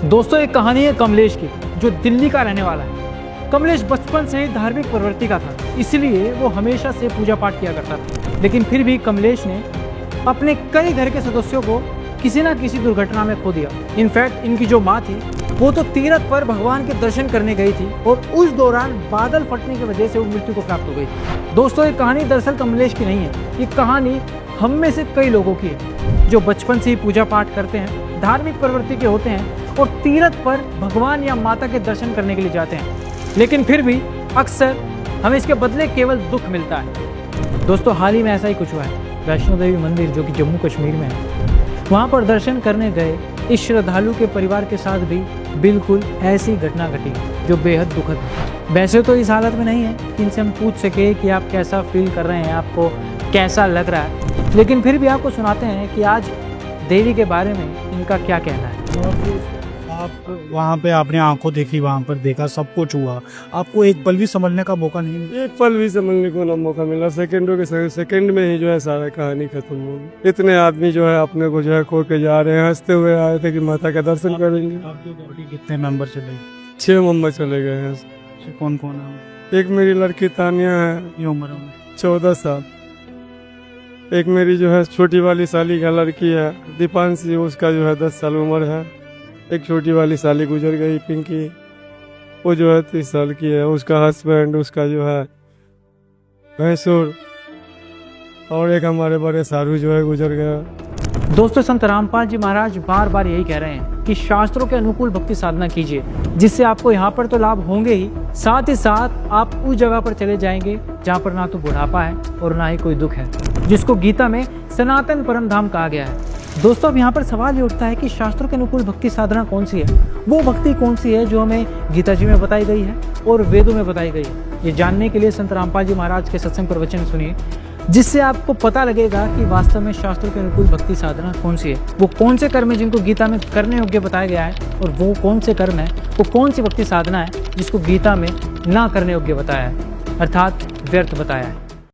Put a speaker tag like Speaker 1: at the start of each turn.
Speaker 1: दोस्तों एक कहानी है कमलेश की, जो दिल्ली का रहने वाला है। कमलेश बचपन से ही धार्मिक प्रवृत्ति का था, इसलिए वो हमेशा से पूजा पाठ किया करता था। लेकिन फिर भी कमलेश ने अपने कई घर के सदस्यों को किसी न किसी दुर्घटना में खो दिया। इनफैक्ट इनकी जो माँ थी वो तो तीरथ पर भगवान के दर्शन करने गई थी और उस दौरान बादल फटने की वजह से वो मृत्यु को प्राप्त हो गई थी। दोस्तों ये कहानी दरअसल कमलेश की नहीं है, ये कहानी हम में से कई लोगों की है जो बचपन से ही पूजा पाठ करते हैं, धार्मिक प्रवृत्ति के होते हैं और तीरथ पर भगवान या माता के दर्शन करने के लिए जाते हैं। लेकिन फिर भी अक्सर हमें इसके बदले केवल दुख मिलता है। दोस्तों हाल ही में ऐसा ही कुछ हुआ है। वैष्णो देवी मंदिर जो कि जम्मू कश्मीर में है, वहाँ पर दर्शन करने गए इस श्रद्धालु के परिवार के साथ भी बिल्कुल ऐसी घटना घटी जो बेहद दुखद है। वैसे तो इस हालत में नहीं है कि इनसे हम पूछ सके कि आप कैसा फील कर रहे हैं, आपको कैसा लग रहा है, लेकिन फिर भी आपको सुनाते हैं कि आज देवी के बारे में इनका क्या कहना है।
Speaker 2: आप वहाँ पे आपने आंखों देखी, वहाँ पर देखा, सब कुछ हुआ, आपको एक पल भी समझने का मौका नहीं मिला?
Speaker 3: एक पल भी समझने को ना मौका मिला। सेकंडों के सेकंड में ही जो है सारा कहानी खत्म हो गई। इतने आदमी जो है अपने को जो है खो के जा रहे हैं, हंसते हुए आए थे कि माता का दर्शन करेंगे।
Speaker 2: आपकी बॉडी कितने मेंबर चले?
Speaker 3: 6 मेंबर चले गए हैं।
Speaker 2: कौन कौन है?
Speaker 3: एक मेरी लड़की तानिया है,
Speaker 2: ये उम्र में
Speaker 3: 14 साल। एक मेरी जो है छोटी वाली साली का लड़की है दीपांशी, उसका जो है 10 साल उम्र है। एक छोटी वाली साली गुजर गई पिंकी, वो जो है 30 साल की है। उसका हस्बैंड, उसका जो है भैंसुर, और एक हमारे बड़े सारू जो है गुजर गया।
Speaker 1: दोस्तों संत रामपाल जी महाराज बार बार यही कह रहे हैं कि शास्त्रों के अनुकूल भक्ति साधना कीजिए, जिससे आपको यहाँ पर तो लाभ होंगे ही साथ आप उस जगह पर चले जाएंगे जहाँ पर ना तो बुढ़ापा है और ना ही कोई दुख है, जिसको गीता में सनातन परम धाम कहा गया है। दोस्तों अब यहाँ पर सवाल ये उठता है कि शास्त्रों के अनुकूल भक्ति साधना कौन सी है, वो भक्ति कौन सी है जो हमें गीता जी में बताई गई है और वेदों में बताई गई है। ये जानने के लिए संत रामपाल जी महाराज के सत्संग प्रवचन सुनिए, जिससे आपको पता लगेगा कि वास्तव में शास्त्रों के अनुकूल भक्ति साधना कौन सी है, वो कौन से कर्म है जिनको गीता में करने योग्य बताया गया है, और वो कौन से कर्म है, वो कौन सी भक्ति साधना है जिसको गीता में ना करने योग्य बताया है, अर्थात व्यर्थ बताया है।